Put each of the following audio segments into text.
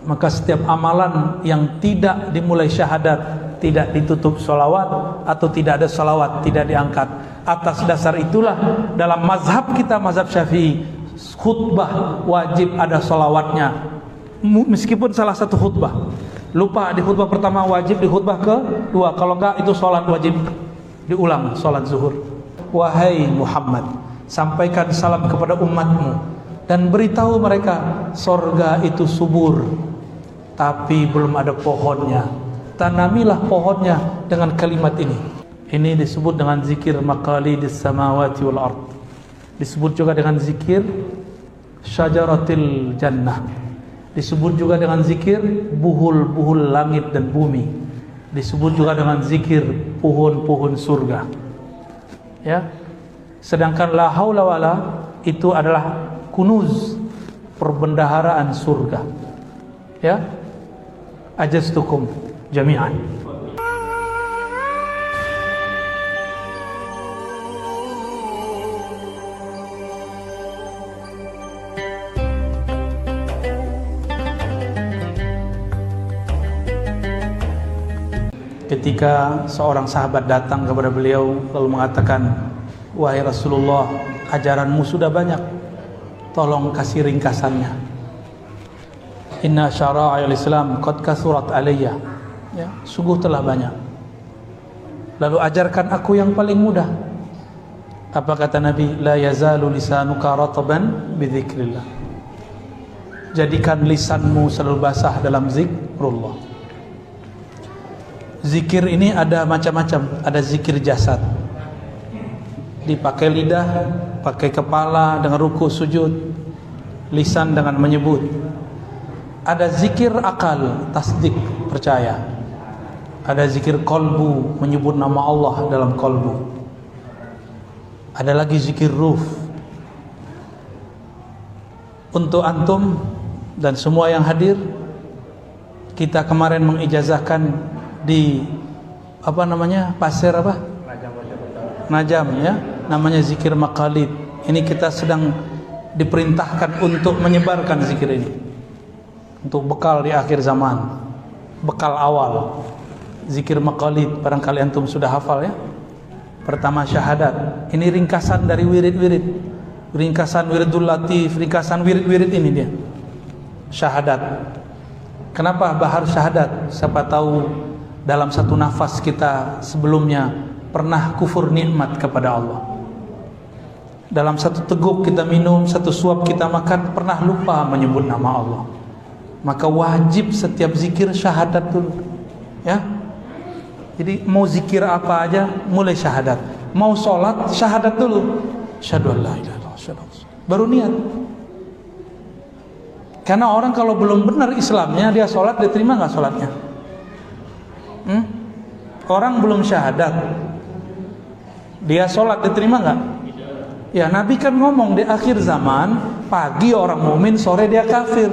maka setiap amalan yang tidak dimulai syahadat, tidak ditutup sholawat, atau tidak ada sholawat, tidak diangkat. Atas dasar itulah dalam mazhab kita, mazhab Syafi'i, khutbah wajib ada sholawatnya, meskipun salah satu khutbah lupa di khutbah pertama, wajib di khutbah kedua. Kalau enggak, itu sholat wajib diulang, sholat zuhur. Wahai Muhammad, sampaikan salam kepada umatmu dan beritahu mereka, sorga itu subur, tapi belum ada pohonnya. Tanamilah pohonnya dengan kalimat ini. Ini disebut dengan zikir maqalidis samawati wal ard. Disebut juga dengan zikir syajaratil jannah. Disebut juga dengan zikir buhul-buhul langit dan bumi. Disebut juga dengan zikir pohon-pohon surga. Ya. Sedangkan la haula wala itu adalah kunuz, perbendaharaan surga. Ya. Ajastukum jami'an. Ketika seorang sahabat datang kepada beliau lalu mengatakan, wahai Rasulullah, ajaranmu sudah banyak, tolong kasih ringkasannya. Inna syara'il Islam qad kasurat alayya. Ya, sungguh telah banyak. Lalu ajarkan aku yang paling mudah. Apa kata Nabi? La yazalu lisanuka rataban bidzikrillah. Jadikan lisanmu selalu basah dalam zikrullah. Zikir ini ada macam-macam. Ada zikir jasad, dipakai lidah, pakai kepala dengan ruku sujud, lisan dengan menyebut. Ada zikir akal, tasdik, percaya. Ada zikir kolbu, menyebut nama Allah dalam kolbu. Ada lagi zikir ruh. Untuk antum dan semua yang hadir, kita kemarin mengijazahkan di pasir Najam, ya, namanya zikir maqalid. Ini kita sedang diperintahkan untuk menyebarkan zikir ini untuk bekal di akhir zaman, bekal awal. Zikir maqalid barangkali antum sudah hafal, ya. Pertama syahadat. Ini ringkasan dari wirid-wirid, ringkasan wiridul latif, ringkasan wirid-wirid ini dia. Syahadat. Kenapa bahar syahadat? Siapa tahu dalam satu nafas kita sebelumnya pernah kufur nikmat kepada Allah. Dalam satu teguk kita minum, satu suap kita makan, pernah lupa menyebut nama Allah. Maka wajib setiap zikir syahadat dulu, ya. Jadi mau zikir apa aja mulai syahadat. Mau sholat syahadat dulu. Asyhadu an la ilaha illallah, baru niat. Karena orang kalau belum benar Islamnya, dia sholat, diterima nggak sholatnya? Orang belum syahadat, dia sholat, diterima nggak? Ya, Nabi kan ngomong di akhir zaman, pagi orang mukmin, sore dia kafir.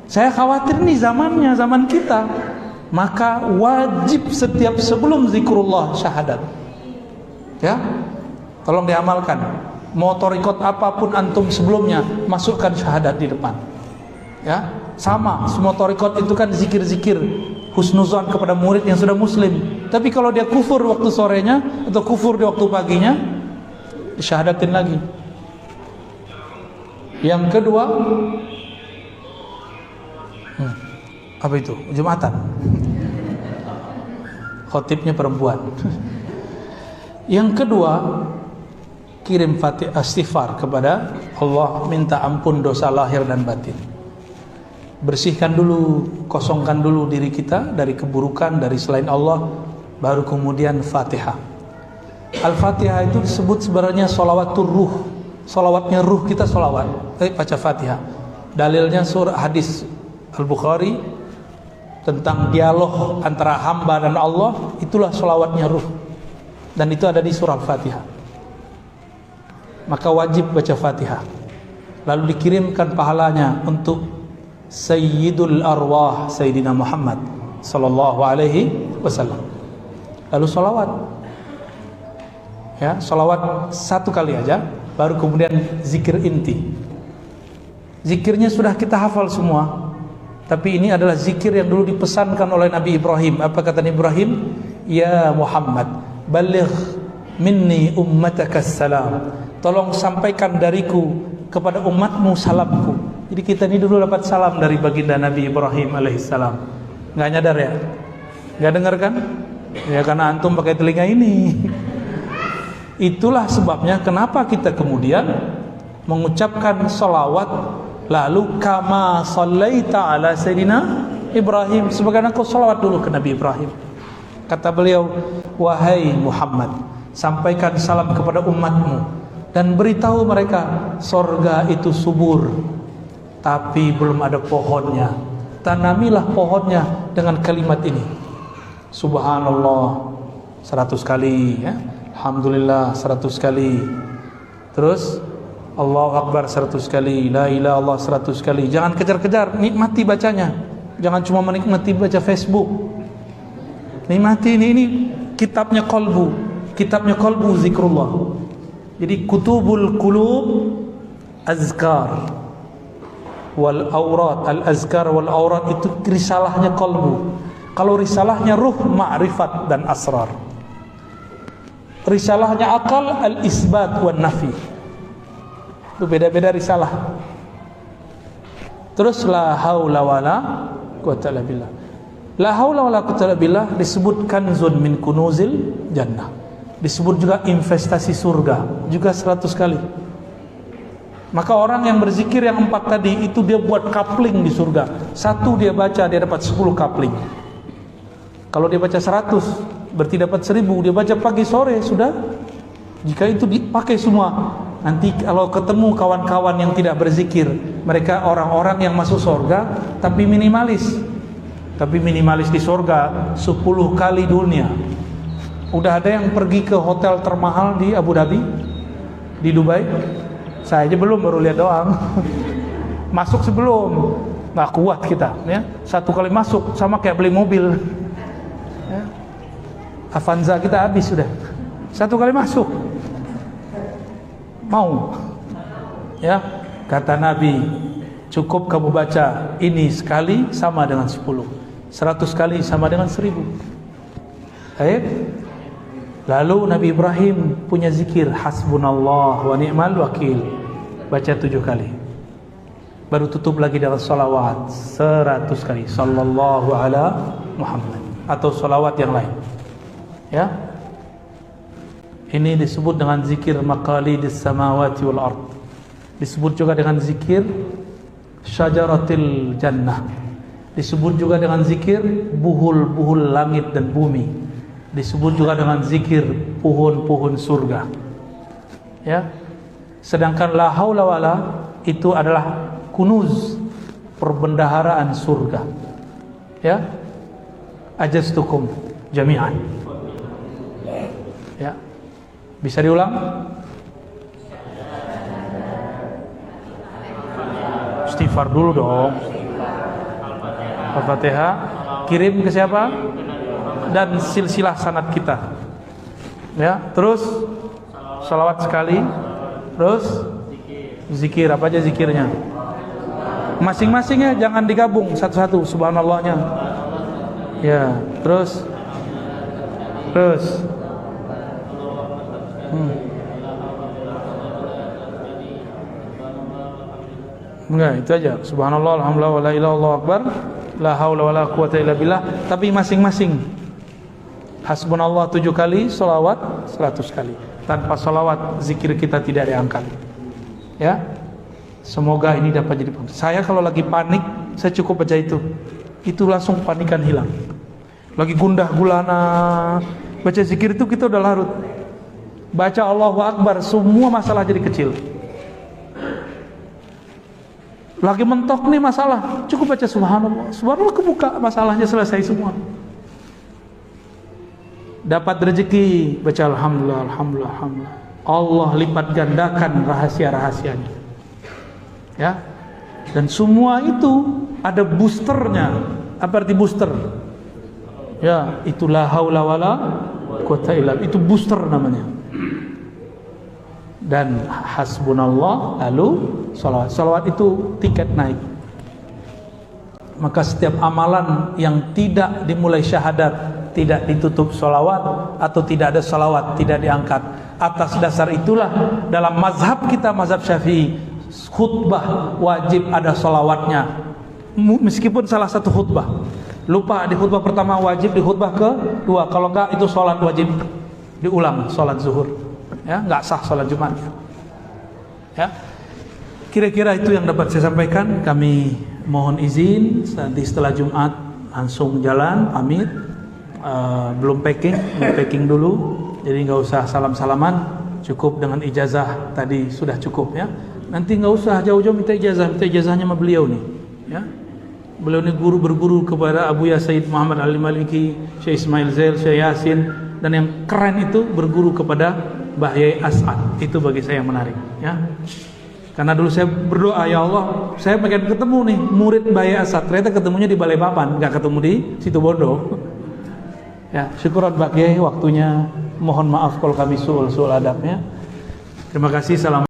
Saya khawatir nih zamannya, zaman kita. Maka wajib setiap sebelum zikrullah syahadat. Ya, tolong diamalkan. Mau torikot apapun antum sebelumnya, masukkan syahadat di depan. Ya, sama. Semua torikot itu kan zikir-zikir husnuzon kepada murid yang sudah muslim. Tapi kalau dia kufur waktu sorenya atau kufur di waktu paginya, disyahadatin lagi. Yang kedua, apa itu? Jumatan. Khotibnya perempuan. Yang kedua, kirim fatihah istighfar kepada Allah, minta ampun dosa lahir dan batin. Bersihkan dulu, kosongkan dulu diri kita dari keburukan, dari selain Allah, baru kemudian Fatihah. Al-Fatihah itu disebut sebenarnya sholawatul ruh. Sholawatnya ruh kita sholawat, baca Fatihah. Dalilnya surah hadis Al-Bukhari tentang dialog antara hamba dan Allah, itulah sholawatnya ruh. Dan itu ada di surah Al-Fatihah. Maka wajib baca Fatihah. Lalu dikirimkan pahalanya untuk Sayyidul Arwah Sayyidina Muhammad sallallahu alaihi wasallam. Lalu sholawat, ya, sholawat satu kali aja, baru kemudian zikir inti. Zikirnya sudah kita hafal semua, Tapi ini adalah zikir yang dulu dipesankan oleh Nabi Ibrahim. Apa kata Nabi Ibrahim? Ya Muhammad, baligh minni ummataka salam. Tolong sampaikan dariku kepada umatmu salamku. Jadi kita ini dulu dapat salam dari baginda Nabi Ibrahim alaihissalam. Nggak nyadar ya? Nggak dengar kan? Ya karena antum pakai telinga ini. Itulah sebabnya kenapa kita kemudian mengucapkan salawat, lalu kama sallaita ala sayyidina Ibrahim, sebagaimana kau salawat dulu ke Nabi Ibrahim. Kata beliau, wahai Muhammad, sampaikan salam kepada umatmu dan beritahu mereka sorga itu subur, tapi belum ada pohonnya. Tanamilah pohonnya dengan kalimat ini, Subhanallah 100 kali ya. Alhamdulillah 100 kali. Terus Allahu Akbar 100 kali, La ilaha illallah 100 kali. Jangan kejar-kejar, nikmati bacanya. Jangan cuma menikmati baca Facebook. Nikmati ini kitabnya qalbu. Kitabnya qalbu zikrullah. Jadi kutubul qulub azkar wal aurat, al azkar wal aurat itu risalahnya qalbu. Kalau risalahnya ruh, ma'rifat dan asrar. Risalahnya akal, al isbat wan nafi. Itu beda-beda risalah. Terus la haula wala quwwata illa billah. La haula wala quwwata illa billah disebut kanzun min kunuzil jannah. Disebut juga investasi surga, juga 100 kali. Maka orang yang berzikir yang 4 tadi itu dia buat coupling di surga. 1 dia baca, dia dapat 10 coupling. Kalau dia baca 100 berarti dapat 1000. Dia baca pagi sore sudah. Jika itu dipakai semua, nanti kalau ketemu kawan-kawan yang tidak berzikir, mereka orang-orang yang masuk surga tapi minimalis. Tapi minimalis di surga 10 kali dunia. Udah ada yang pergi ke hotel termahal di Abu Dhabi, di Dubai. Saya aja belum, baru lihat doang. Masuk sebelum, nggak kuat kita ya. 1 kali masuk sama kayak beli mobil ya. Avanza kita habis sudah. 1 kali masuk mau ya. Kata Nabi, cukup kamu baca ini sekali sama dengan 10, 100 kali sama dengan 1000. Lalu Nabi Ibrahim punya zikir hasbunallah wa ni'mal wakil, baca 7 kali. Baru tutup lagi dengan salawat 100 kali, sallallahu ala Muhammad, atau salawat yang lain ya. Ini disebut dengan zikir maqalidis samawati wal ard. Disebut juga dengan zikir syajaratil jannah. Disebut juga dengan zikir buhul-buhul langit dan bumi. Disebut juga dengan zikir pohon-pohon surga ya. Sedangkan la haula wala itu adalah kunuz, perbendaharaan surga ya. Ajaztukum jami'an ya. Bisa diulang? Istighfar dulu dong. Al-Fatihah. Kirim ke siapa? Dan silsilah sanad kita ya. Terus salawat sekali. Terus zikir, apa aja zikirnya masing-masing ya, jangan digabung satu-satu subhanallahnya ya. Terus enggak, itu aja. Subhanallah, alhamdulillah, wala ilaha illallah akbar, la haula wala quwwata illa billah. Tapi masing-masing. Hasbunallah 7 kali, salawat 100 kali. Tanpa salawat zikir kita tidak diangkat ya. Semoga ini dapat jadi penting. Saya kalau lagi panik, saya cukup baca itu langsung panikan hilang. Lagi gundah gulana, baca zikir itu kita udah larut. Baca Allahu Akbar, semua masalah jadi kecil. Lagi mentok nih masalah, cukup baca subhanallah, subhanallah, kebuka, masalahnya selesai semua. Dapat rezeki, baca alhamdulillah, alhamdulillah, alhamdulillah. Allah lipat gandakan rahasia-rahasianya ya. Dan semua itu ada boosternya. Apa arti booster? Ya, itulah haula wala quwwata illa billah, itu booster namanya. Dan hasbunallah, lalu salawat. Salawat itu tiket naik. maka setiap amalan yang tidak dimulai syahadat, tidak ditutup sholawat, atau tidak ada sholawat, tidak diangkat. Atas dasar itulah dalam mazhab kita, mazhab Syafi'i, khutbah wajib ada sholawatnya, meskipun salah satu khutbah lupa di khutbah pertama, wajib di khutbah kedua. Kalau enggak, itu sholat wajib diulang, sholat zuhur, ya, enggak sah sholat Jumat, ya. Kira-kira itu yang dapat saya sampaikan. Kami mohon izin, nanti setelah Jumat langsung jalan, pamit. Belum packing dulu, jadi nggak usah salam-salaman, cukup dengan ijazah tadi sudah cukup, ya. Nanti nggak usah jauh-jauh minta ijazahnya sama beliau nih, ya. Beliau ini berguru kepada Abu Ya Sayyid Muhammad Al-Maliki, Syekh Ismail Zail, Syekh Yasin, dan yang keren itu berguru kepada Mbah Yai As'ad. Itu bagi saya yang menarik, ya. Karena dulu saya berdoa, ya Allah, saya pengen ketemu nih murid Mbah Yai As'ad, ternyata ketemunya di Balikpapan, nggak ketemu di Situbondo. Ya, syukuran Pak Kiai, waktunya mohon maaf kalau kami suul adabnya. Terima kasih. Salam.